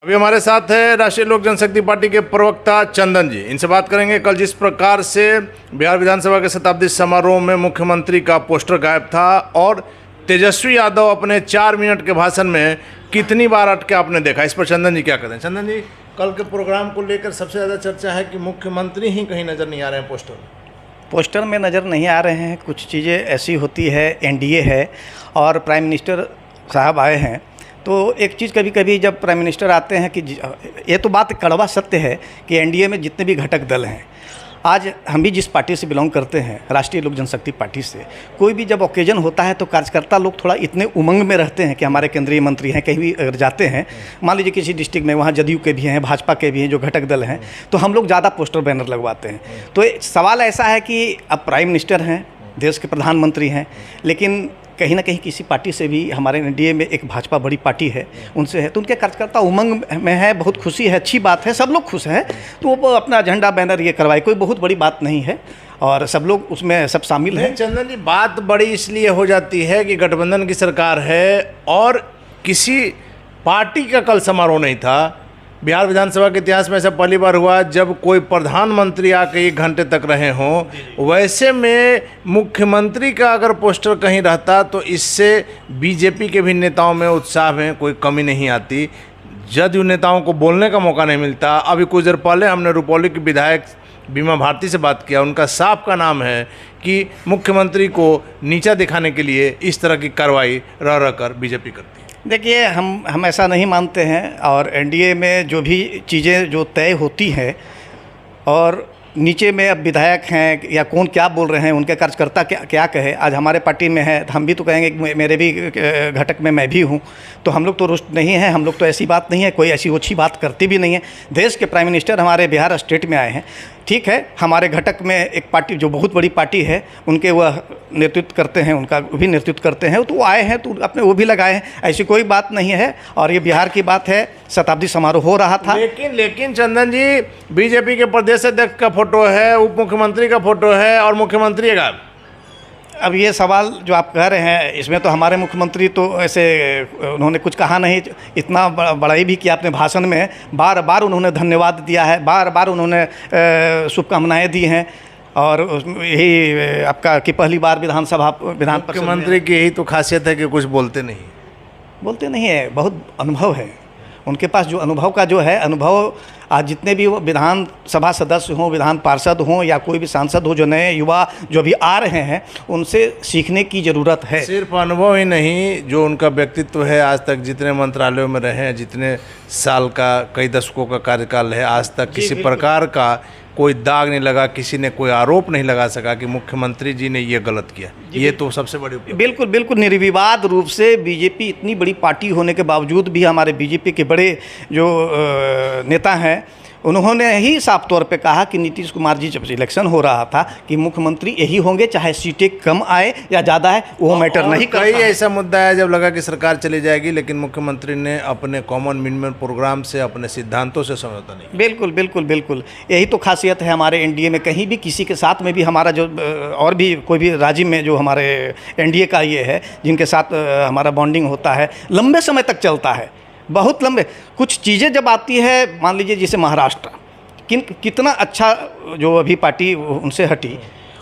अभी हमारे साथ है राष्ट्रीय लोक जनशक्ति पार्टी के प्रवक्ता चंदन जी। इनसे बात करेंगे कल जिस प्रकार से बिहार विधानसभा के शताब्दी समारोह में मुख्यमंत्री का पोस्टर गायब था और तेजस्वी यादव अपने 4 मिनट के भाषण में कितनी बार अटके आपने देखा, इस पर चंदन जी क्या कहते हैं। चंदन जी, कल के प्रोग्राम को लेकर सबसे ज़्यादा चर्चा है कि मुख्यमंत्री ही कहीं नज़र नहीं आ रहे हैं पोस्टर में नज़र नहीं आ रहे हैं। कुछ चीज़ें ऐसी होती है, एनडीए है और प्राइम मिनिस्टर साहब आए हैं, तो एक चीज़ कभी कभी जब प्राइम मिनिस्टर आते हैं कि ये तो बात कड़वा सत्य है कि एनडीए में जितने भी घटक दल हैं, आज हम भी जिस पार्टी से बिलोंग करते हैं, राष्ट्रीय लोक जनशक्ति पार्टी से, कोई भी जब ओकेजन होता है तो कार्यकर्ता लोग थोड़ा इतने उमंग में रहते हैं कि हमारे केंद्रीय मंत्री हैं, कहीं भी अगर जाते हैं, मान लीजिए किसी डिस्ट्रिक्ट में, वहाँ जदयू के भी हैं, भाजपा के भी हैं जो घटक दल हैं, तो हम लोग ज़्यादा पोस्टर बैनर लगवाते हैं। तो सवाल ऐसा है कि अब प्राइम मिनिस्टर हैं, देश के प्रधानमंत्री हैं, लेकिन कहीं ना कहीं किसी पार्टी से भी, हमारे एनडीए में एक भाजपा बड़ी पार्टी है, उनसे है, तो उनके कार्यकर्ता उमंग में है, बहुत खुशी है, अच्छी बात है, सब लोग खुश हैं, तो वो अपना झंडा बैनर ये करवाए, कोई बहुत बड़ी बात नहीं है और सब लोग उसमें सब शामिल हैं। चंदन जी, बात बड़ी इसलिए हो जाती है कि गठबंधन की सरकार है और किसी पार्टी का कल समारोह नहीं था। बिहार विधानसभा के इतिहास में ऐसा पहली बार हुआ जब कोई प्रधानमंत्री आके 1 घंटे तक रहे हों। वैसे में मुख्यमंत्री का अगर पोस्टर कहीं रहता तो इससे बीजेपी के भी नेताओं में उत्साह में कोई कमी नहीं आती, जदयू नेताओं को बोलने का मौका नहीं मिलता। अभी कुछ देर पहले हमने रुपौली की विधायक बीमा भारती से बात किया, उनका साफ का नाम है कि मुख्यमंत्री को नीचा दिखाने के लिए इस तरह की कार्रवाई रह रह कर बीजेपी करती है। देखिए, हम ऐसा नहीं मानते हैं और एनडीए में जो भी चीज़ें जो तय होती हैं और नीचे में अब विधायक हैं या कौन क्या बोल रहे हैं, उनके कार्यकर्ता क्या कहे। आज हमारे पार्टी में है तो हम भी तो कहेंगे कि मेरे भी घटक में मैं भी हूँ, तो हम लोग तो रुष्ट नहीं हैं, हम लोग तो ऐसी बात नहीं है, कोई ऐसी ओछी बात करती भी नहीं है। देश के प्राइम मिनिस्टर हमारे बिहार स्टेट में आए हैं, ठीक है, हमारे घटक में एक पार्टी जो बहुत बड़ी पार्टी है, उनके वह नेतृत्व करते हैं, उनका भी नेतृत्व करते हैं, तो वो आए हैं तो अपने वो भी लगाए हैं, ऐसी कोई बात नहीं है। और ये बिहार की बात है, शताब्दी समारोह हो रहा था। लेकिन चंदन जी, बीजेपी के प्रदेश अध्यक्ष का फोटो है, उप मुख्यमंत्री का फोटो है और मुख्यमंत्री का। अब ये सवाल जो आप कह रहे हैं, इसमें तो हमारे मुख्यमंत्री तो ऐसे उन्होंने कुछ कहा नहीं, इतना बड़ाई भी किया अपने भाषण में, बार बार उन्होंने धन्यवाद दिया है, बार बार उन्होंने शुभकामनाएं दी हैं और यही आपका कि पहली बार विधान मुख्यमंत्री की यही तो खासियत है कि कुछ बोलते नहीं है, बहुत अनुभव है उनके पास। जो अनुभव का जो है अनुभव, आज जितने भी वो विधानसभा सदस्य हों, विधान पार्षद हों या कोई भी सांसद हो, जो नए युवा जो भी आ रहे हैं, उनसे सीखने की ज़रूरत है। सिर्फ अनुभव ही नहीं, जो उनका व्यक्तित्व है, आज तक जितने मंत्रालयों में रहे हैं, जितने साल का, कई दशकों का कार्यकाल है, आज तक किसी प्रकार का कोई दाग नहीं लगा, किसी ने कोई आरोप नहीं लगा सका कि मुख्यमंत्री जी ने ये गलत किया। ये तो सबसे बड़ी बिल्कुल निर्विवाद रूप से बीजेपी इतनी बड़ी पार्टी होने के बावजूद भी हमारे बीजेपी के बड़े जो नेता हैं, उन्होंने ही साफ तौर पे कहा कि नीतीश कुमार जी जब इलेक्शन हो रहा था कि मुख्यमंत्री यही होंगे, चाहे सीटें कम आए या ज़्यादा है, वो मैटर नहीं करता। कई ऐसा मुद्दा है जब लगा कि सरकार चली जाएगी, लेकिन मुख्यमंत्री ने अपने कॉमन मिनिमम प्रोग्राम से, अपने सिद्धांतों से समझौता नहीं। बिल्कुल यही तो खासियत है हमारे एनडीए में। कहीं भी किसी के साथ में भी हमारा जो और भी कोई भी राज्य में जो हमारे एनडीए का ये है, जिनके साथ हमारा बॉन्डिंग होता है, लंबे समय तक चलता है, बहुत लंबे। कुछ चीज़ें जब आती है, मान लीजिए जैसे महाराष्ट्र, कितना अच्छा जो अभी पार्टी उनसे हटी,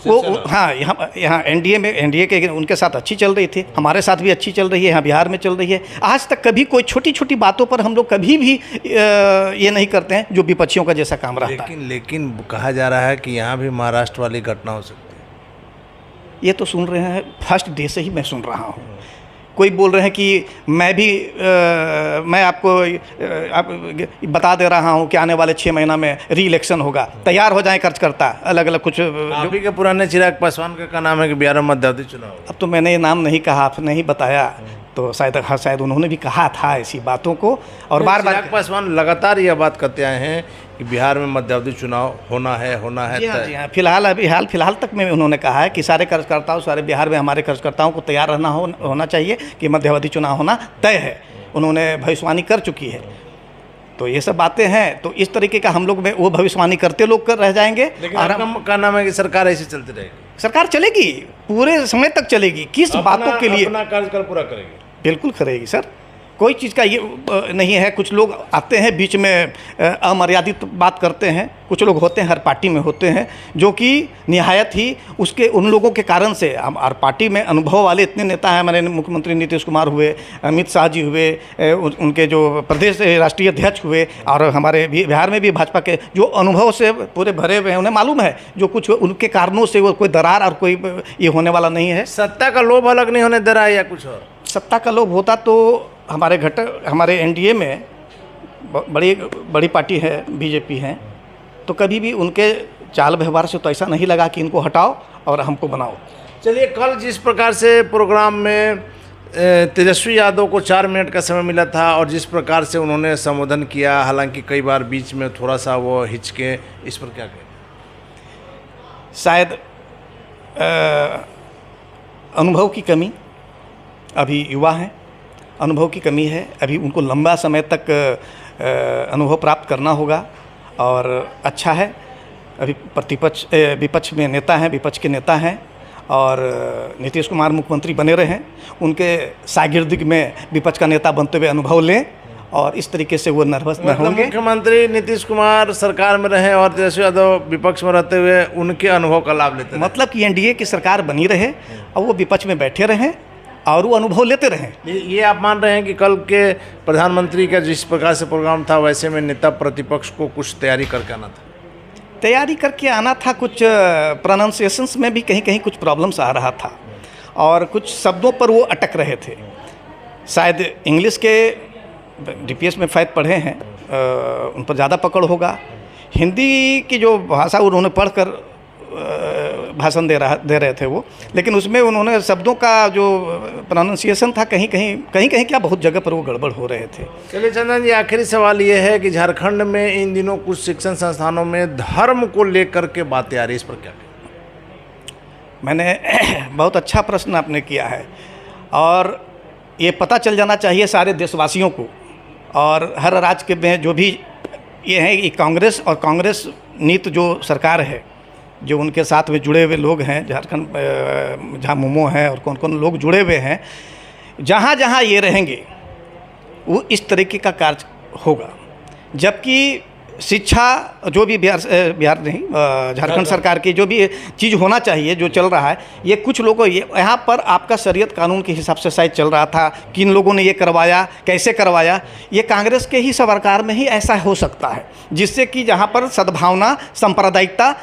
वो हाँ, यहाँ एनडीए के उनके साथ अच्छी चल रही थी, हमारे साथ भी अच्छी चल रही है, यहाँ बिहार में चल रही है। आज तक कभी कोई छोटी छोटी बातों पर हम लोग कभी भी ये नहीं करते हैं जो विपक्षियों का जैसा काम रहता है। लेकिन कहा जा रहा है कि यहाँ भी महाराष्ट्र वाली घटना हो सकती है। ये तो सुन रहे हैं, फर्स्ट डे से ही मैं सुन रहा हूँ। कोई बोल रहे हैं कि मैं आपको बता दे रहा हूं कि आने वाले 6 महीना में री इलेक्शन होगा, तैयार हो जाए कार्यकर्ता। अलग अलग कुछ जो भी के पुराने चिराग पासवान का नाम है कि बिहार में मध्यावधि चुनाव। अब तो मैंने ये नाम नहीं कहा, आपने ही बताया, तो शायद उन्होंने भी कहा था ऐसी बातों को। और बार बार चिराग पासवान लगातार यह बात करते आए हैं कि बिहार में मध्यावधि चुनाव होना है। जी हाँ, फिलहाल तक में उन्होंने कहा है कि सारे कार्यकर्ताओं, सारे बिहार में हमारे कार्यकर्ताओं को तैयार रहना होना चाहिए कि मध्यावधि चुनाव होना तय है। उन्होंने भविष्यवाणी कर चुकी है। तो ये सब बातें हैं, तो इस तरीके का हम लोग में वो भविष्यवाणी करते लोग कर रह जाएंगे। लेकिन का नाम है कि सरकार ऐसे चलती रहेगी, सरकार चलेगी, पूरे समय तक चलेगी। किस बातों के लिए? अपना कार्यकाल पूरा करेगी। बिल्कुल करेगी सर, कोई चीज़ का ये नहीं है। कुछ लोग आते हैं बीच में अमर्यादित बात करते हैं, कुछ लोग होते हैं, हर पार्टी में होते हैं, जो कि निहायत ही उसके उन लोगों के कारण से हर पार्टी में अनुभव वाले इतने नेता हैं। हमारे मुख्यमंत्री नीतीश कुमार हुए, अमित शाह जी हुए, उनके जो प्रदेश राष्ट्रीय अध्यक्ष हुए, और हमारे बिहार में भी भाजपा के जो अनुभव से पूरे भरे हुए हैं, उन्हें मालूम है जो कुछ उनके कारणों से वो कोई दरार और कोई ये होने वाला नहीं है। सत्ता का लोभ अलग नहीं होने दे रहा है या कुछ और? सत्ता का लोभ होता तो हमारे एनडीए में बड़ी पार्टी है, बीजेपी है, तो कभी भी उनके चाल व्यवहार से तो ऐसा नहीं लगा कि इनको हटाओ और हमको बनाओ। चलिए, कल जिस प्रकार से प्रोग्राम में तेजस्वी यादव को 4 मिनट का समय मिला था और जिस प्रकार से उन्होंने संबोधन किया, हालांकि कई बार बीच में थोड़ा सा वो हिचके, इस पर क्या कहें? शायद अनुभव की कमी, अभी युवा हैं, अनुभव की कमी है, अभी उनको लंबा समय तक अनुभव प्राप्त करना होगा। और अच्छा है, अभी विपक्ष में नेता हैं, विपक्ष के नेता हैं, और नीतीश कुमार मुख्यमंत्री बने रहे हैं, उनके शागिर्दी में विपक्ष का नेता बनते हुए अनुभव लें, और इस तरीके से वो नर्वस न होंगे। मुख्यमंत्री नीतीश कुमार सरकार में रहे और तेजस्वी यादव विपक्ष में रहते हुए उनके अनुभव का लाभ लेते हैं। मतलब कि एनडीए की सरकार बनी रहे और वो विपक्ष में बैठे रहें और वो अनुभव लेते रहें। ये आप मान रहे हैं कि कल के प्रधानमंत्री का जिस प्रकार से प्रोग्राम था, वैसे में नेता प्रतिपक्ष को कुछ तैयारी करके आना था? तैयारी करके आना था, कुछ प्रोनाउंसिएशंस में भी कहीं कहीं कुछ प्रॉब्लम्स आ रहा था, और कुछ शब्दों पर वो अटक रहे थे। शायद इंग्लिश के डीपीएस में फ़ायद पढ़े हैं, उन पर ज़्यादा पकड़ होगा। हिंदी की जो भाषा उन्होंने पढ़कर भाषण दे रहे थे वो, लेकिन उसमें उन्होंने शब्दों का जो प्रोनाउंसिएशन था, कहीं कहीं क्या बहुत जगह पर वो गड़बड़ हो रहे थे। चलिए चंदन जी, आखिरी सवाल ये है कि झारखंड में इन दिनों कुछ शिक्षण संस्थानों में धर्म को लेकर के बातें आ रही, इस पर क्या कहें? मैंने बहुत अच्छा प्रश्न आपने किया है, और ये पता चल जाना चाहिए सारे देशवासियों को, और हर राज्य के में जो भी ये है कि कांग्रेस और कांग्रेस नीति जो सरकार है, जो उनके साथ में जुड़े हुए लोग हैं, झारखंड जहाँ मोमो हैं और कौन कौन लोग जुड़े हुए हैं, जहाँ जहाँ ये रहेंगे वो इस तरीके का कार्य होगा। जबकि शिक्षा जो भी बिहार नहीं, झारखंड सरकार की जो भी चीज़ होना चाहिए, जो चल रहा है, ये कुछ लोगों यहाँ पर आपका शरीयत कानून के हिसाब से शायद चल रहा था। किन लोगों ने ये करवाया, कैसे करवाया, ये कांग्रेस के ही सरकार में ही ऐसा हो सकता है, जिससे कि जहाँ पर सद्भावना, सांप्रदायिकता,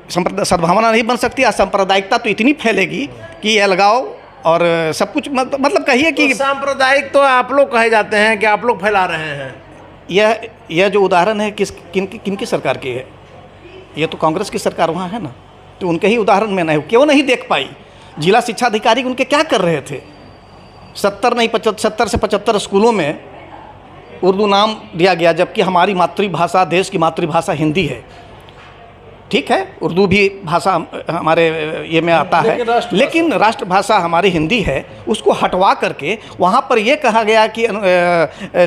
सद्भावना नहीं बन सकती, असंप्रदायिकता तो इतनी फैलेगी कि ये लगाओ और सब कुछ मतलब कहिए कि तो सांप्रदायिक तो आप लोग कहे जाते हैं कि आप लोग फैला रहे हैं। यह जो उदाहरण है किन की सरकार की है? ये तो कांग्रेस की सरकार वहाँ है ना, तो उनके ही उदाहरण में नहीं, क्यों नहीं देख पाई? जिला शिक्षा अधिकारी उनके क्या कर रहे थे? 70 से 75 स्कूलों में उर्दू नाम दिया गया, जबकि हमारी मातृभाषा, देश की मातृभाषा हिंदी है। ठीक है, उर्दू भी भाषा हमारे ये में आता है, लेकिन राष्ट्रभाषा हमारी हिंदी है। उसको हटवा करके वहाँ पर ये कहा गया कि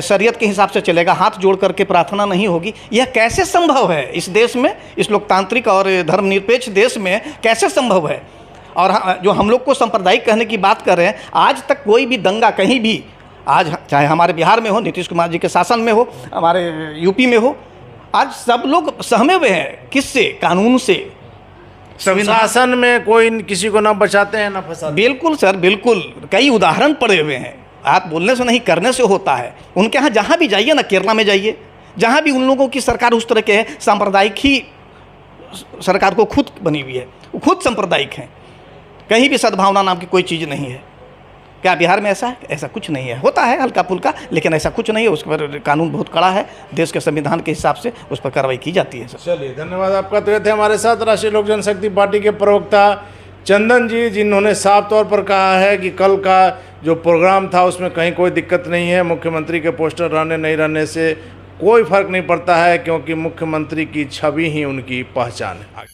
शरीयत के हिसाब से चलेगा, हाथ जोड़ करके प्रार्थना नहीं होगी। यह कैसे संभव है इस देश में, इस लोकतांत्रिक और धर्मनिरपेक्ष देश में कैसे संभव है? और जो हम लोग को सांप्रदायिक कहने की बात कर रहे हैं, आज तक कोई भी दंगा कहीं भी, आज चाहे हमारे बिहार में हो, नीतीश कुमार जी के शासन में हो, हमारे यूपी में हो, आज सब लोग सहमे हुए हैं। किससे? कानून से, शासन में कोई किसी को ना बचाते हैं ना फंसाते। बिल्कुल सर, बिल्कुल, कई उदाहरण पड़े हुए हैं। आप बोलने से नहीं, करने से होता है। उनके यहाँ जहाँ भी जाइए ना, केरला में जाइए, जहाँ भी उन लोगों की सरकार उस तरह के है, सांप्रदायिक ही सरकार को खुद बनी हुई है, वो खुद सांप्रदायिक हैं। कहीं भी सद्भावना नाम की कोई चीज़ नहीं है। क्या बिहार में ऐसा है? ऐसा कुछ नहीं है। होता है हल्का फुल्का, लेकिन ऐसा कुछ नहीं है। उस पर कानून बहुत कड़ा है, देश के संविधान के हिसाब से उस पर कार्रवाई की जाती है। चलिए, धन्यवाद आपका। तो ये थे हमारे साथ राष्ट्रीय लोक जनशक्ति पार्टी के प्रवक्ता चंदन जी, जिन्होंने साफ तौर पर कहा है कि कल का जो प्रोग्राम था उसमें कहीं कोई दिक्कत नहीं है। मुख्यमंत्री के पोस्टर रहने नहीं रहने से कोई फर्क नहीं पड़ता है, क्योंकि मुख्यमंत्री की छवि ही उनकी पहचान है।